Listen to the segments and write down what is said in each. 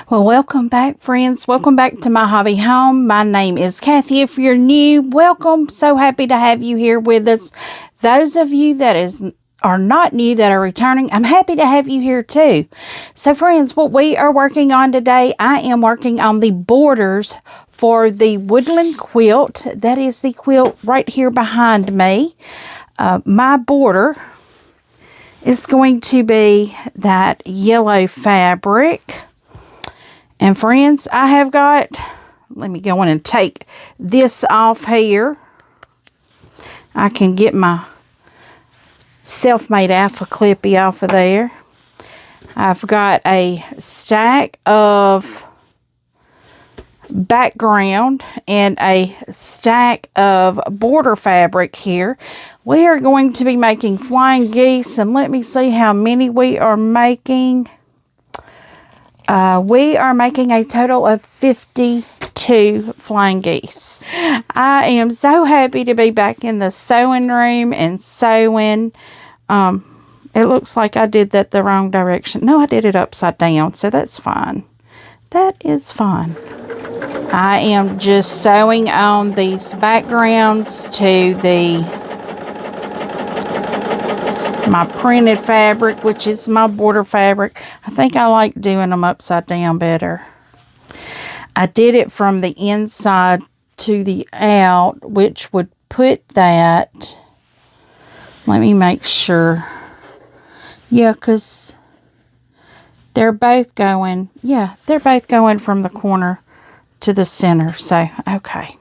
Well, welcome back, friends. Welcome back to My Hobby Home. My name is Cathy. If you're new, welcome. So happy to have you here with us. Those of you that are not new, that are returning, I'm happy to have you here too. So, friends, what we are working on today, I am working on the borders for the Woodland Quilt. That is the quilt right here behind me. My border is going to be that yellow fabric. And friends, I have got, let me go in and take this off here. I can get my self-made alpha clippy off of there. I've got a stack of background and a stack of border fabric here. We are going to be making flying geese, and let me see how many we are making. We are making a total of 52 flying geese. I am so happy to be back in the sewing room and sewing. It looks like I did that the wrong direction. No, I did it upside down, so that's fine. That is fine. I am just sewing on these backgrounds to my printed fabric, which is my border fabric. I think I like doing them upside down better. I did it from the inside to the out, which would put that, let me make sure. Yeah, because they're both going, they're both going from the corner to the center. So, okay.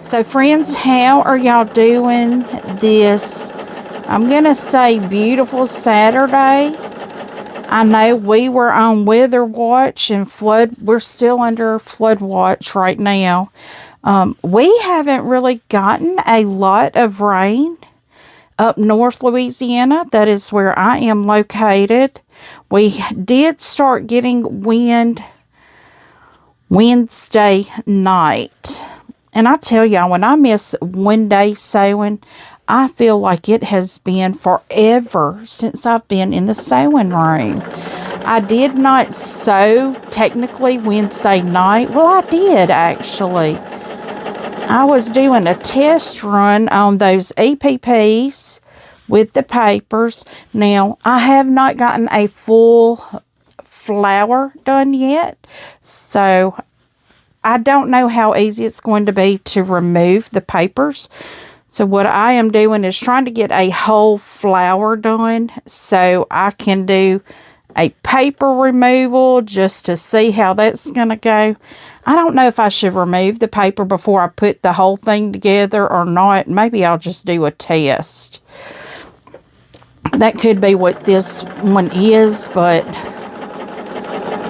So, friends, how are y'all doing this? I'm going to say beautiful Saturday. I know we were on weather watch and flood. We're still under flood watch right now. We haven't really gotten a lot of rain up north Louisiana. That is where I am located. We did start getting wind Wednesday night. And I tell y'all, when I miss one day sewing, I feel like it has been forever since I've been in the sewing room. I did not sew technically Wednesday night. Well, I did actually. I was doing a test run on those EPPs with the papers. Now, I have not gotten a full flower done yet, so I don't know how easy it's going to be to remove the papers. So what I am doing is trying to get a whole flower done so I can do a paper removal just to see how that's going to go. I don't know if I should remove the paper before I put the whole thing together or not. Maybe I'll just do a test. That could be what this one is, but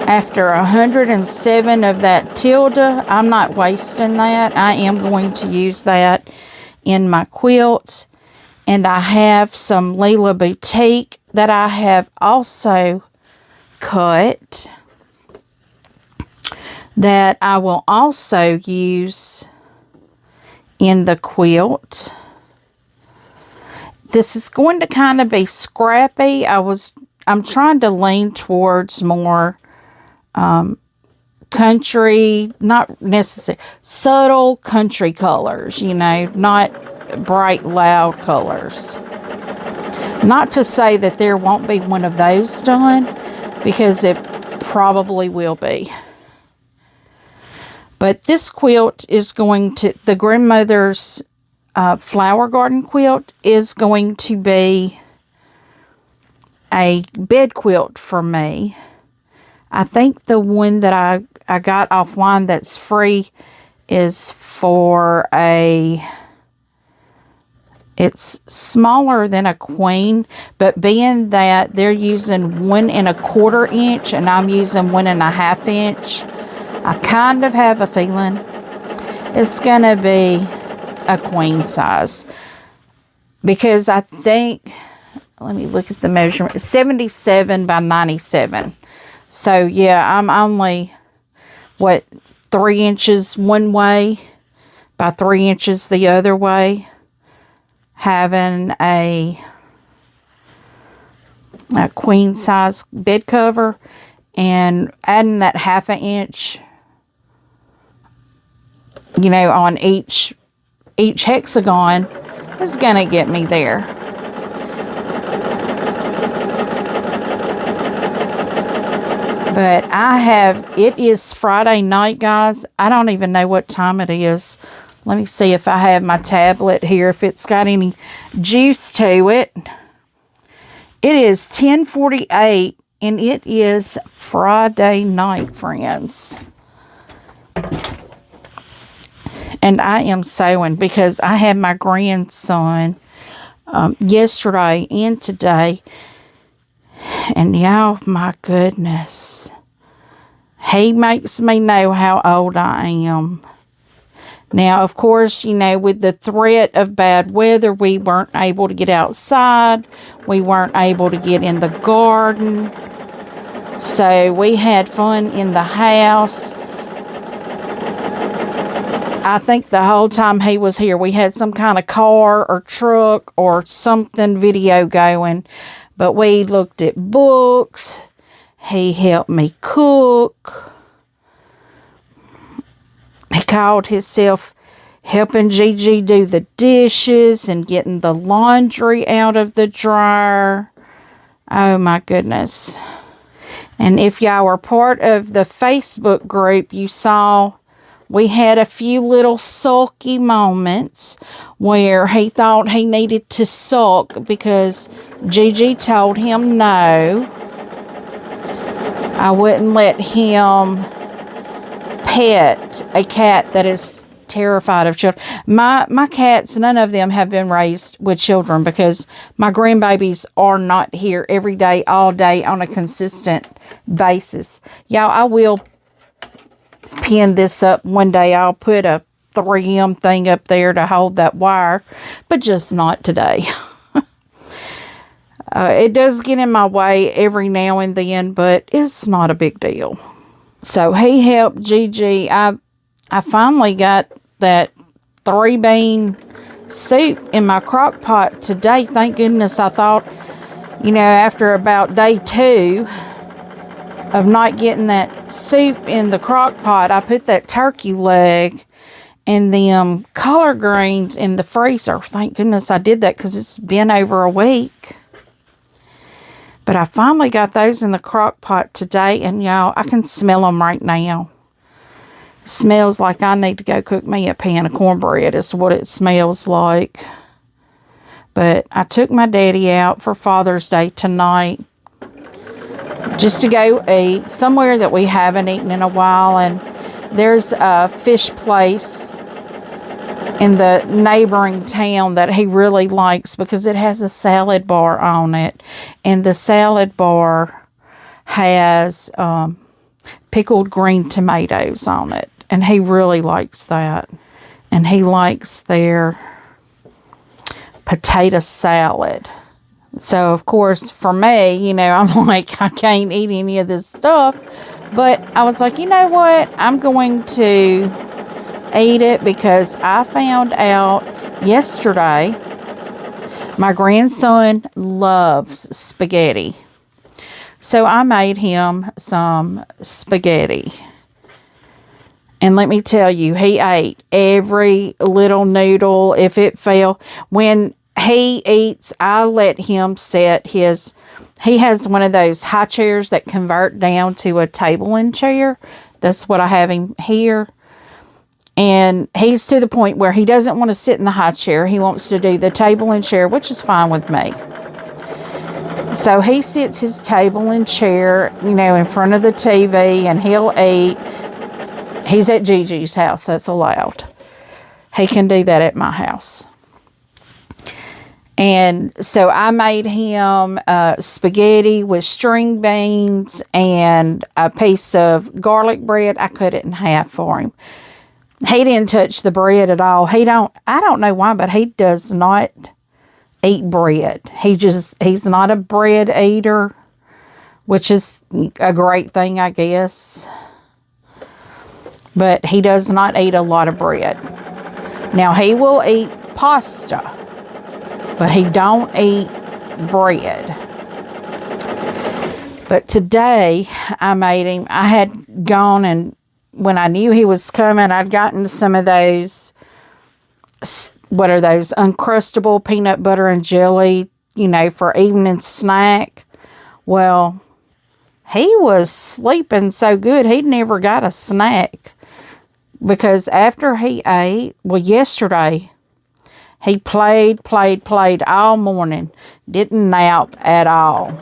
after 107 of that tilde, I'm not wasting that. I am going to use that in my quilts. And I have some Leela Boutique that I have also cut that I will also use in the quilt. This is going to kind of be scrappy. I'm trying to lean towards more country, not necessarily subtle country colors, not bright, loud colors. Not to say that there won't be one of those done, because it probably will be. But this quilt is going to, the grandmother's flower garden quilt is going to be a bed quilt for me. I think the one that I got offline that's free is for it's smaller than a queen, but being that they're using 1 1/4 inch and I'm using 1 1/2 inch, I kind of have a feeling it's going to be a queen size. Because I think, let me look at the measurement, 77 by 97. So, yeah, I'm only, 3 inches one way by 3 inches the other way, having a queen size bed cover. and adding that 1/2 inch, you know, on each hexagon is gonna get me there. But it is Friday night, guys. I don't even know what time it is. Let me see if I have my tablet here, if it's got any juice to it. It is 10:48, and it is Friday night, friends. And I am sewing because I had my grandson yesterday and today. And y'all, my goodness, he makes me know how old I am. Now, of course, you know, with the threat of bad weather, we weren't able to get outside. We weren't able to get in the garden. So we had fun in the house. I think the whole time he was here, we had some kind of car or truck or something video going. But we looked at books. He helped me cook. He called himself helping Gigi do the dishes and getting the laundry out of the dryer. Oh my goodness. And if y'all were part of the Facebook group, you saw we had a few little sulky moments where he thought he needed to sulk because Gigi told him no. I wouldn't let him pet a cat that is terrified of children. My cats, none of them have been raised with children because my grandbabies are not here every day, all day on a consistent basis. Y'all, I will pin this up one day. I'll put a 3M thing up there to hold that wire, but just not today. It does get in my way every now and then, but it's not a big deal. So he helped Gigi. I finally got that 3-bean soup in my crock pot today. Thank goodness. I thought, you know, after about day 2 of not getting that soup in the crock pot, I put that turkey leg and them collard greens in the freezer. Thank goodness I did that because it's been over a week. But I finally got those in the crock pot today, and y'all, I can smell them right now. It smells like I need to go cook me a pan of cornbread. It's what it smells like. But I took my daddy out for Father's Day tonight just to go eat somewhere that we haven't eaten in a while. And there's a fish place in the neighboring town that he really likes because it has a salad bar on it. And the salad bar has pickled green tomatoes on it. And he really likes that. And he likes their potato salad. So, of course, for me, you know, I'm like, I can't eat any of this stuff. But I was like, you know what? I'm going to eat it because I found out yesterday my grandson loves spaghetti. So I made him some spaghetti. And let me tell you, he ate every little noodle if it fell. When he eats, I let him set his... He has one of those high chairs that convert down to a table and chair. That's what I have him here. And he's to the point where he doesn't want to sit in the high chair. He wants to do the table and chair, which is fine with me. So he sits his table and chair, you know, in front of the TV, and he'll eat. He's at Gigi's house. That's allowed. He can do that at my house. And so I made him spaghetti with string beans and a piece of garlic bread. I cut it in half for him. He didn't touch the bread at all. I don't know why, but he does not eat bread. He's not a bread eater, which is a great thing, I guess. But he does not eat a lot of bread. Now, he will eat pasta, but he don't eat bread. But today, I made him. I had gone, and when I knew he was coming, I'd gotten some of those, what are those, Uncrustable peanut butter and jelly, you know, for evening snack. Well, he was sleeping so good, he never got a snack. Because after he ate, well, yesterday, he played all morning. Didn't nap at all.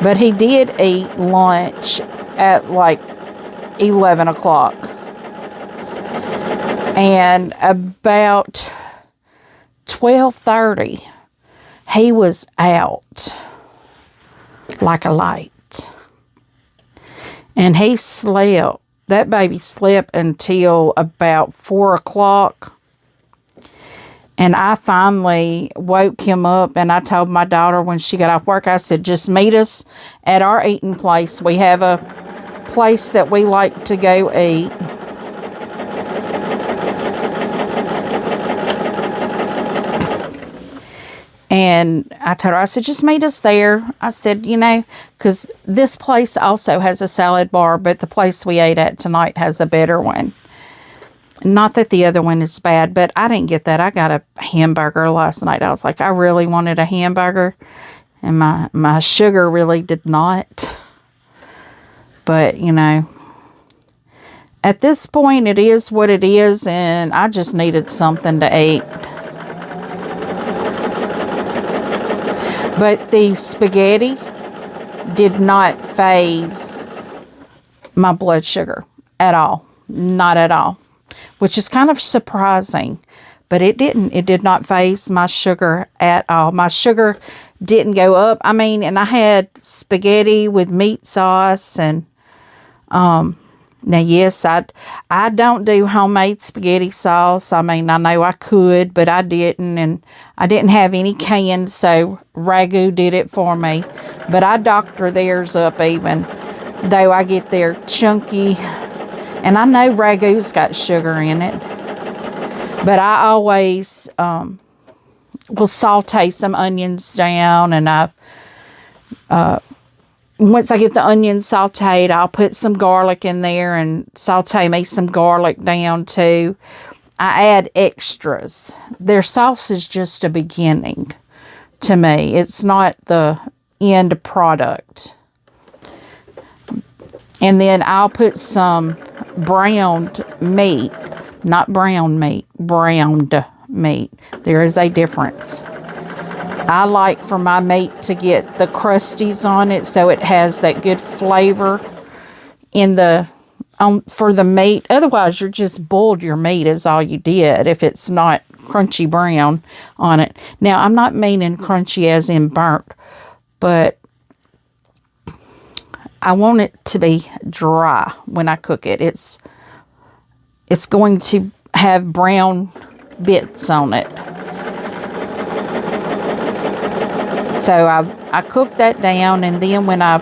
But he did eat lunch at like 11 o'clock. And about 12:30, he was out like a light. And he slept. That baby slept until about 4 o'clock. And I finally woke him up, and I told my daughter when she got off work, I said, just meet us at our eating place. We have a place that we like to go eat. And I told her, I said, just meet us there. I said, you know, because this place also has a salad bar, but the place we ate at tonight has a better one. Not that the other one is bad, but I didn't get that. I got a hamburger last night. I was like, I really wanted a hamburger, and my sugar really did not. But, you know, at this point, it is what it is, and I just needed something to eat. But the spaghetti did not faze my blood sugar at all. Not at all. Which is kind of surprising. But it didn't. It did not faze my sugar at all. My sugar didn't go up. I mean, and I had spaghetti with meat sauce. And, now, yes, I don't do homemade spaghetti sauce. I mean, I know I could, but I didn't. And I didn't have any canned, so Ragu did it for me. But I doctor theirs up even, though I get their chunky. And I know Ragu's got sugar in it. But I always will saute some onions down. And once I get the onions sauteed, I'll put some garlic in there and saute me some garlic down too. I add extras. Their sauce is just a beginning to me. It's not the end product. And then I'll put some browned meat, not brown meat, browned meat. There is a difference. I like for my meat to get the crusties on it, so it has that good flavor in for the meat. Otherwise, you're just boiled your meat is all you did if it's not crunchy brown on it. Now, I'm not meaning crunchy as in burnt, but I want it to be dry when I cook it. It's going to have brown bits on it. So I cook that down, and then when I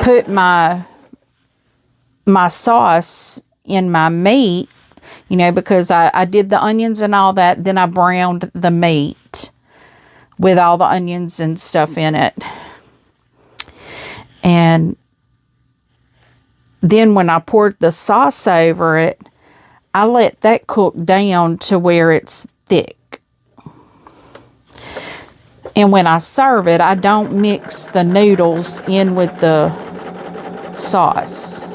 put my sauce in my meat, you know, because I did the onions and all that, then I browned the meat with all the onions and stuff in it. And then when I poured the sauce over it, I let that cook down to where it's thick. And when I serve it, I don't mix the noodles in with the sauce.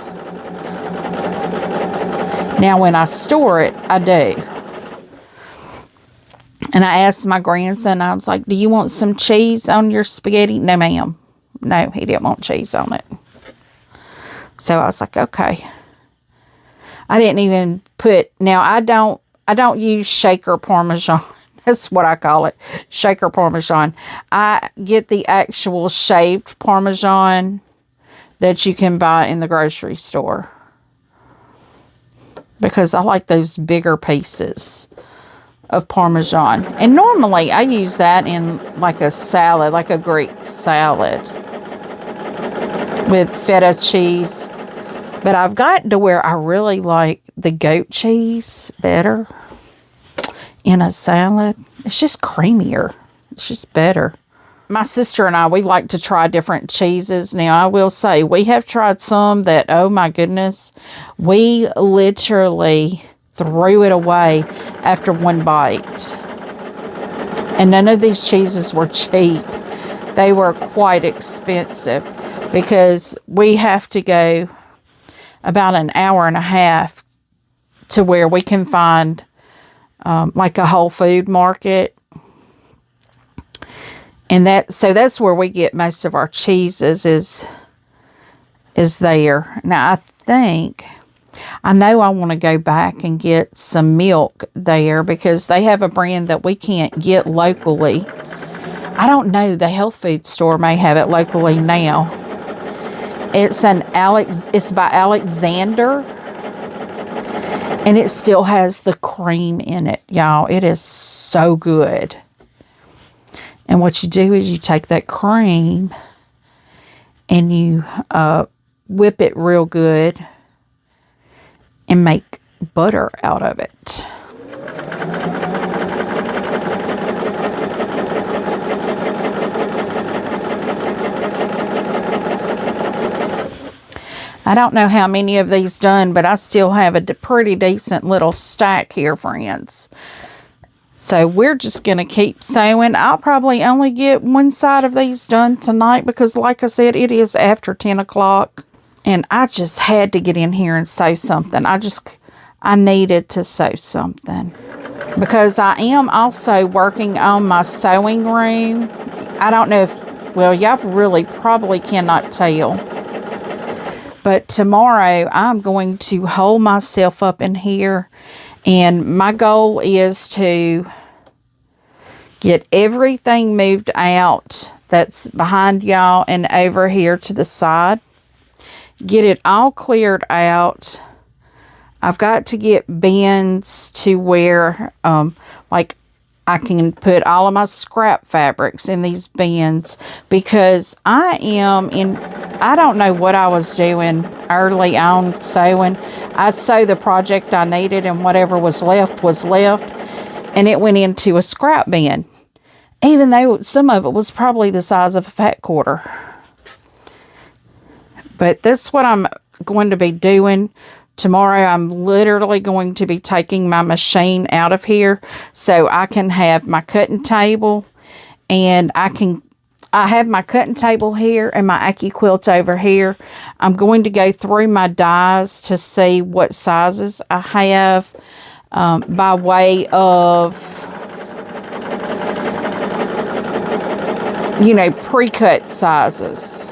Now, when I store it, I do. And I asked my grandson, I was like, do you want some cheese on your spaghetti? No, ma'am. No, he didn't want cheese on it. So I was like, okay. I didn't even put, now I don't use shaker Parmesan. That's what I call it, shaker Parmesan. I get the actual shaved Parmesan that you can buy in the grocery store, because I like those bigger pieces of Parmesan. And normally I use that in like a salad, like a Greek salad with feta cheese. But I've gotten to where I really like the goat cheese better in a salad. It's just creamier. It's just better. my sister and I, we like to try different cheeses. Now, I will say, we have tried some that, oh my goodness, we literally threw it away after one bite. And none of these cheeses were cheap. They were quite expensive because we have to go about an hour and a half to where we can find like a whole food market. And that's where we get most of our cheeses is there. Now, I know I want to go back and get some milk there because they have a brand that we can't get locally. I don't know. The health food store may have it locally now. It's by Alexander. And it still has the cream in it, y'all. It is so good. And what you do is you take that cream and you whip it real good and make butter out of it. I don't know how many of these done, but I still have a pretty decent little stack here, friends. So we're just going to keep sewing. I'll probably only get one side of these done tonight because, like I said, it is after 10 o'clock. And I just had to get in here and sew something. I needed to sew something. Because I am also working on my sewing room. I don't know if, well, y'all really probably cannot tell. But tomorrow, I'm going to hold myself up in here. And my goal is to get everything moved out that's behind y'all and over here to the side. Get it all cleared out. I've got to get bins to where, like, I can put all of my scrap fabrics in these bins because I don't know what I was doing early on sewing. I'd sew the project I needed and whatever was left, and it went into a scrap bin. Even though some of it was probably the size of a fat quarter. But that's what I'm going to be doing. Tomorrow, I'm literally going to be taking my machine out of here so I can have my cutting table. And I have my cutting table here and my Quilt over here. I'm going to go through my dies to see what sizes I have by way of, pre-cut sizes.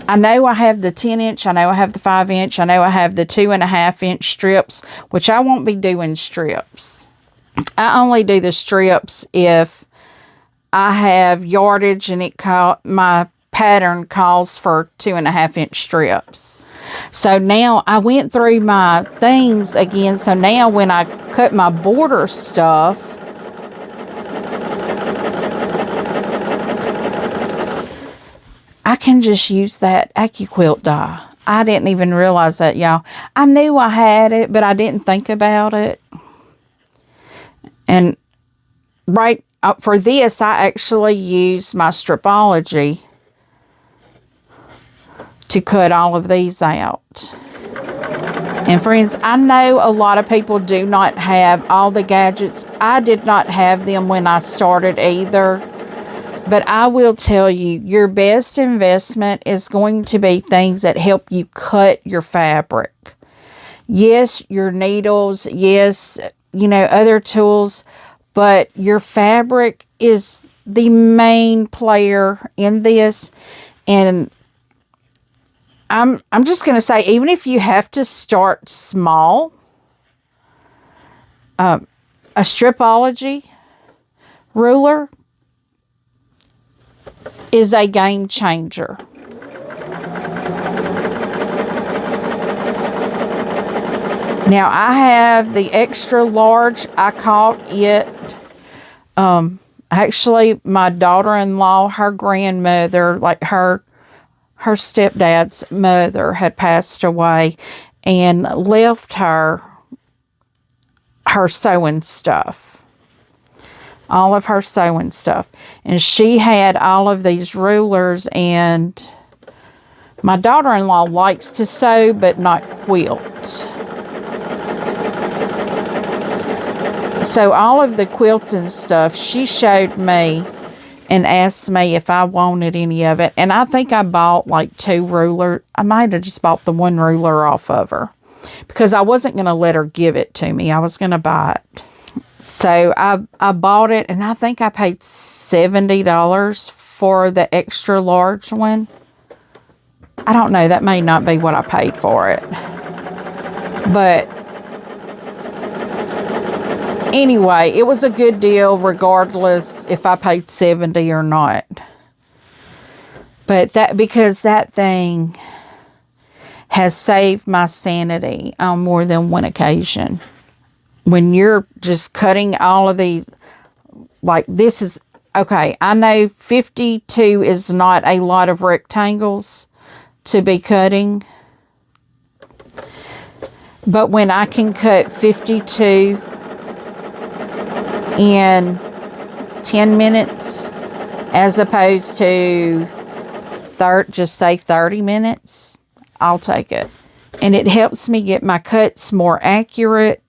I know I have the 10-inch. I know I have the 5-inch. I know I have the 2.5-inch strips, which I won't be doing strips. I only do the strips if I have yardage and my pattern calls for 2.5-inch strips. So now I went through my things again. So now when I cut my border stuff, I can just use that Quilt die. I didn't even realize that, y'all. I knew I had it, but I didn't think about it. And right for this, I actually used my Stripology to cut all of these out. And friends, I know a lot of people do not have all the gadgets. I did not have them when I started either. But I will tell you, your best investment is going to be things that help you cut your fabric. Yes, your needles. Yes, other tools. But your fabric is the main player in this. And I'm just going to say, even if you have to start small, a Stripology ruler is a game changer. Now, I have the extra large. I caught it. Actually, my daughter-in-law, her grandmother, like her stepdad's mother had passed away and left her sewing stuff. all of her sewing stuff. And she had all of these rulers, and my daughter-in-law likes to sew, but not quilt. So all of the quilting stuff, she showed me and asked me if I wanted any of it. And I think I bought like 2 rulers. I might have just bought the 1 ruler off of her, because I wasn't going to let her give it to me. I was going to buy it. So I bought it, and I think I paid $70 for the extra large one. I don't know. That may not be what I paid for it. But anyway, it was a good deal regardless if I paid $70 or not. But because that thing has saved my sanity on more than one occasion. When you're just cutting all of these, like this is, okay, I know 52 is not a lot of rectangles to be cutting. But when I can cut 52 in 10 minutes, as opposed to just say 30 minutes, I'll take it. And it helps me get my cuts more accurate.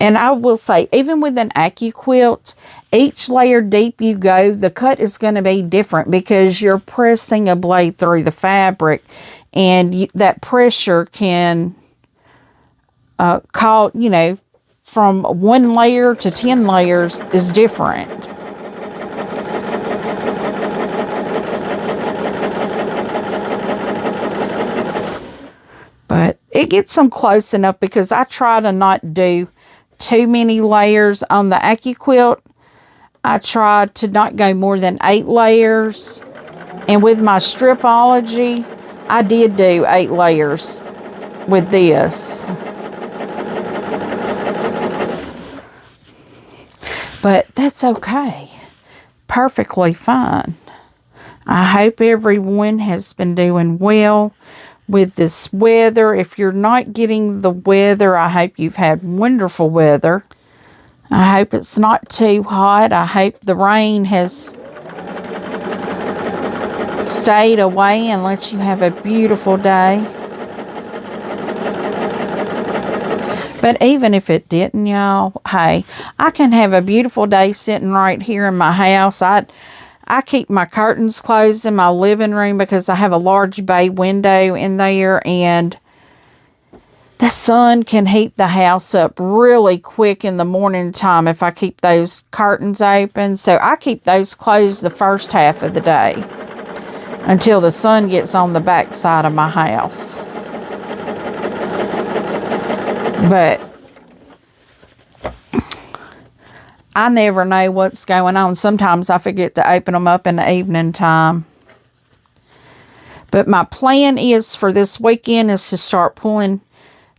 And I will say, even with an AccuQuilt, each layer deep you go, the cut is going to be different because you're pressing a blade through the fabric, and that pressure can cause, you know, from 1 layer to 10 layers is different. But it gets them close enough because I try to not do too many layers on the AccuQuilt. I try to not go more than 8 layers. And with my Stripology, I did do 8 layers with this. But that's okay. Perfectly fine. I hope everyone has been doing well with this weather. If you're not getting the weather, I hope you've had wonderful weather. I hope it's not too hot. I hope the rain has stayed away and let you have a beautiful day. But even if it didn't, y'all, hey, I can have a beautiful day sitting right here in my house. I keep my curtains closed in my living room because I have a large bay window in there, and the sun can heat the house up really quick in the morning time if I keep those curtains open. So I keep those closed the first half of the day until the sun gets on the back side of my house. But I never know what's going on. Sometimes I forget to open them up in the evening time. But my plan is for this weekend is to start pulling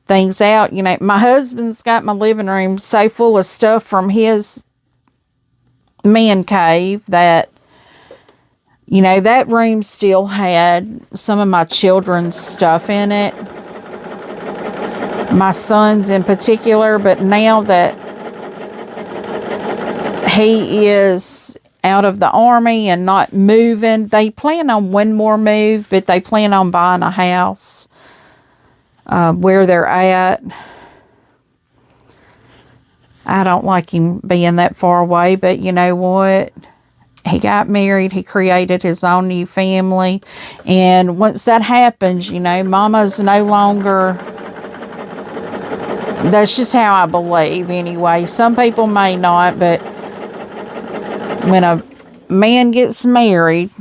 things out. You know, my husband's got my living room so full of stuff from his man cave that, you know, that room still had some of my children's stuff in it. My son's in particular, but now that he is out of the Army and not moving, they plan on one more move, but they plan on buying a house where they're at. I don't like him being that far away, but you know what? He got married. He created his own new family. And once that happens, you know, Mama's no longer... That's just how I believe, anyway. Some people may not, but when a man gets married,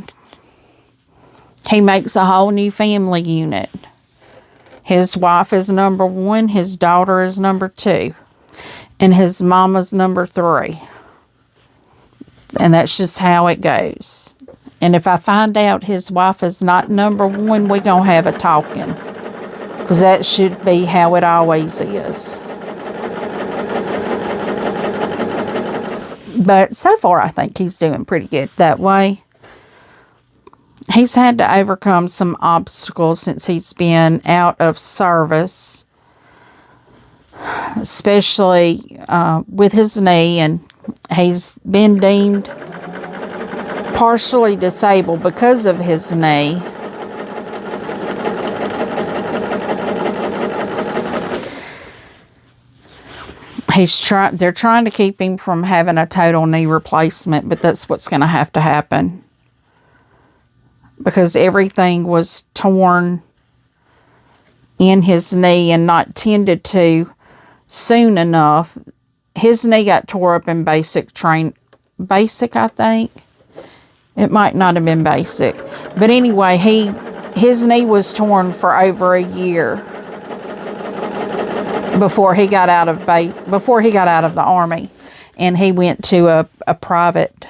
he makes a whole new family unit. His wife is number 1, his daughter is number 2, and his mama's number 3. And that's just how it goes. And if I find out his wife is not number 1, we're going to have a talking. Because that should be how it always is. But so far, I think he's doing pretty good that way. He's had to overcome some obstacles since he's been out of service. Especially with his knee. And, of He's been deemed partially disabled because of his knee. They're trying to keep him from having a total knee replacement, but that's what's going to have to happen. Because everything was torn in his knee and not tended to soon enough. His knee got tore up in basic, I think. It might not have been basic. But anyway, his knee was torn for over a year before he got out of the Army, and he went to a private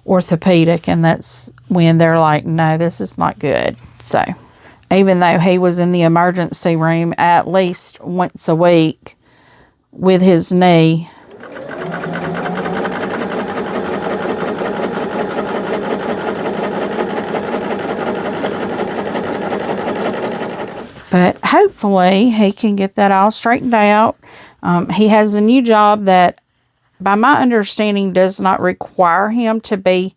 orthopedic, and that's when they're like, no, this is not good. So even though he was in the emergency room at least once a week with his knee, but hopefully he can get that all straightened out. He has a new job that, by my understanding, does not require him to be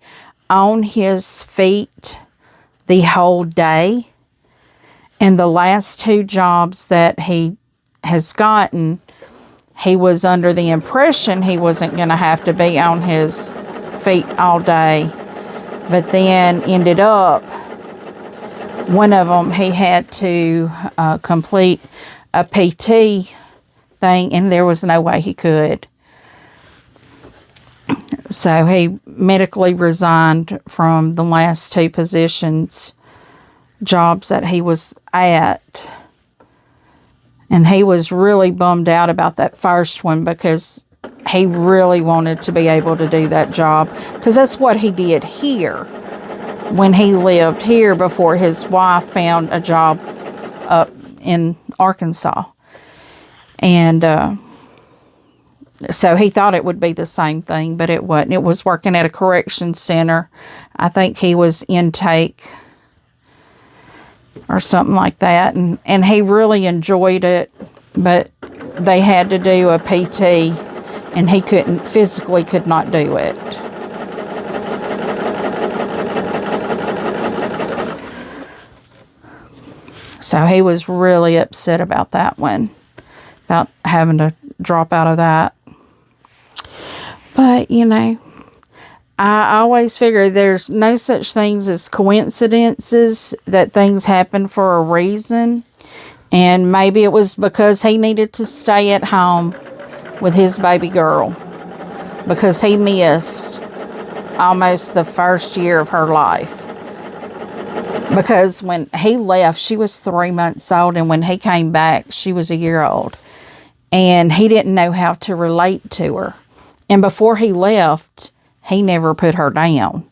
on his feet the whole day. And the last two jobs that he has gotten, he was under the impression he wasn't going to have to be on his feet all day. But then ended up, one of them, he had to complete a PT thing, and there was no way he could. So he medically resigned from the last two jobs that he was at. And he was really bummed out about that first one because he really wanted to be able to do that job. Because that's what he did here when he lived here before his wife found a job up in Arkansas. And so he thought it would be the same thing, but it wasn't. It was working at a correction center. I think he was intake or something like that. And he really enjoyed it, but they had to do a PT, and he physically could not do it. So he was really upset about that one, about having to drop out of that. But, you know, I always figure there's no such things as coincidences, that things happen for a reason. And maybe it was because he needed to stay at home with his baby girl, because he missed almost the first year of her life. Because when he left, she was 3 months old, and when he came back, she was a year old. And he didn't know how to relate to her. And before he left, he never put her down.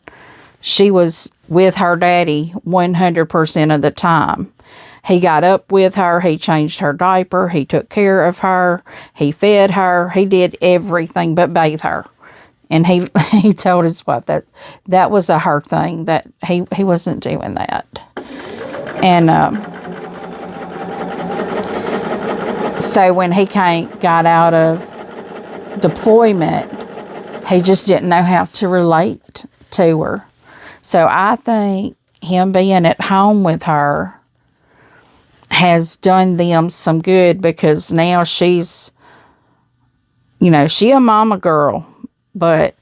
She was with her daddy 100% of the time. He got up with her. He changed her diaper. He took care of her. He fed her. He did everything but bathe her. And he told his wife that was a her thing, that he wasn't doing that. And so when he got out of deployment, he just didn't know how to relate to her. So I think him being at home with her has done them some good, because now she's, you know, she a mama girl, but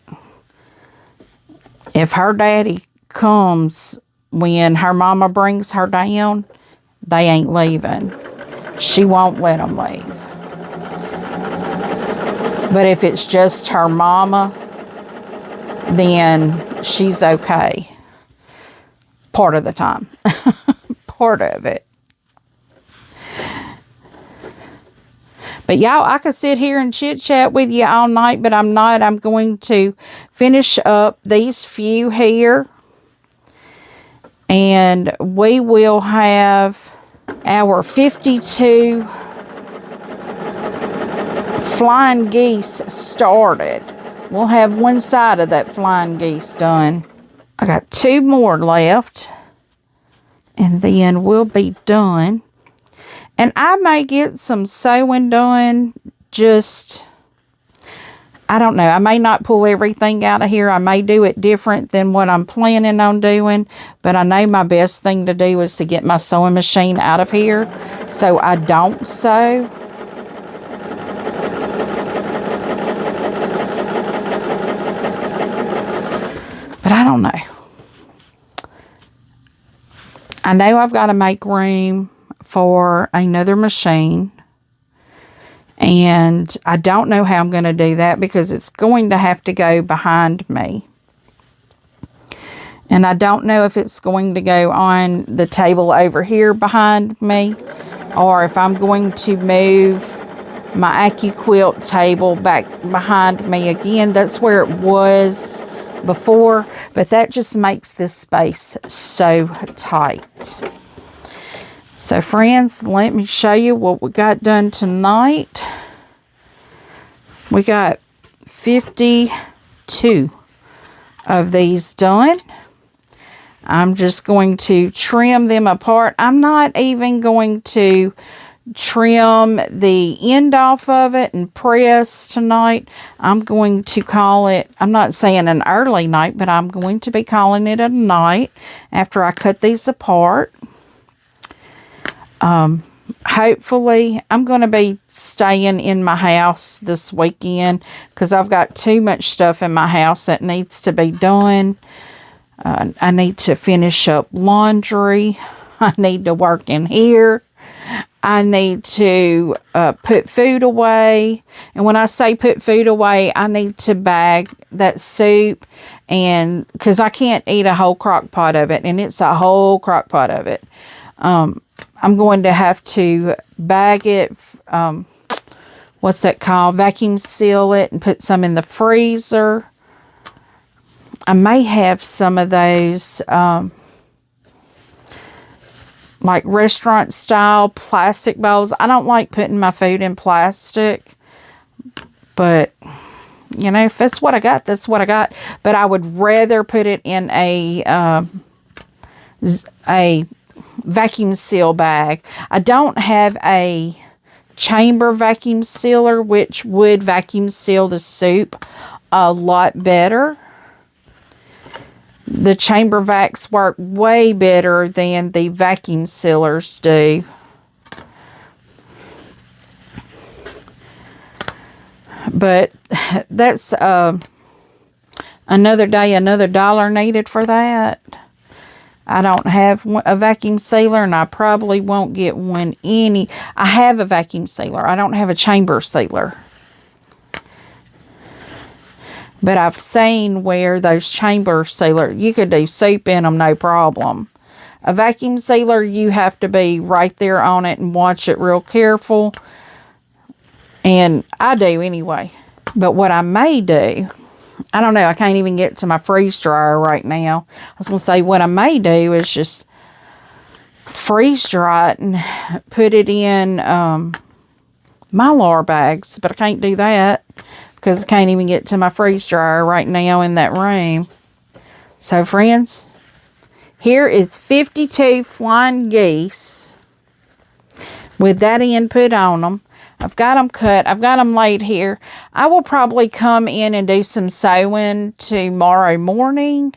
if her daddy comes when her mama brings her down, they ain't leaving. She won't let them leave. But if it's just her mama, then she's okay. Part of the time. Part of it. But y'all, I could sit here and chit chat with you all night, but I'm not. I'm going to finish up these few here. And we will have our 52 flying geese started. We'll have one side of that flying geese done. I got 2 more left, and then we'll be done. And I may get some sewing done just I don't know. I may not pull everything out of here. I may do it different than what I'm planning on doing. But I know my best thing to do is to get my sewing machine out of here so I don't sew. But I don't know. I know I've got to make room for another machine. And I don't know how I'm going to do that because it's going to have to go behind me. And I don't know if it's going to go on the table over here behind me, or if I'm going to move my Quilt table back behind me again. That's where it was before, but that just makes this space so tight. So friends, let me show you what we got done tonight. We got 52 of these done. I'm just going to trim them apart. I'm not even going to trim the end off of it and press tonight. I'm going to call it, I'm not saying an early night, but I'm going to be calling it a night after I cut these apart. Hopefully, I'm going to be staying in my house this weekend because I've got too much stuff in my house that needs to be done. I need to finish up laundry. I need to work in here. I need to put food away. And when I say put food away, I need to bag that soup. And because I can't eat a whole crock pot of it. And it's a whole crock pot of it. I'm going to have to bag it. What's that called? Vacuum seal it and put some in the freezer. I may have some of those like restaurant style plastic bowls. I don't like putting my food in plastic, but you know, if that's what I got, that's what I got. But I would rather put it in a vacuum seal bag. I don't have a chamber vacuum sealer, which would vacuum seal the soup a lot better. The chamber vacs work way better than the vacuum sealers do. But that's another day, another dollar needed for that. I don't have a vacuum sealer, and I probably won't get one any. I have a vacuum sealer. I don't have a chamber sealer. But I've seen where those chamber sealer, you could do soup in them, no problem. A vacuum sealer, you have to be right there on it and watch it real careful. And I do anyway. But what I may do, I don't know, I can't even get to my freeze dryer right now. I was going to say what I may do is just freeze dry it and put it in Mylar bags. But I can't do that because I can't even get to my freeze dryer right now in that room. So friends, here is 52 flying geese with that end put on them. I've got them cut. I've got them laid here. I will probably come in and do some sewing tomorrow morning.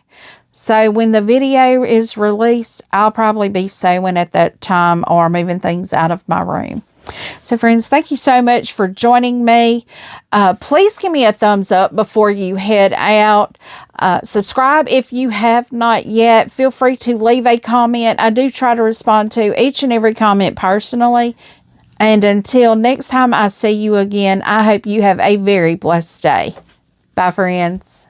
So when the video is released, I'll probably be sewing at that time or moving things out of my room. So friends, thank you so much for joining me. Please give me a thumbs up before you head out. Subscribe if you have not yet. Feel free to leave a comment. I do try to respond to each and every comment personally. And until next time I see you again, I hope you have a very blessed day. Bye, friends.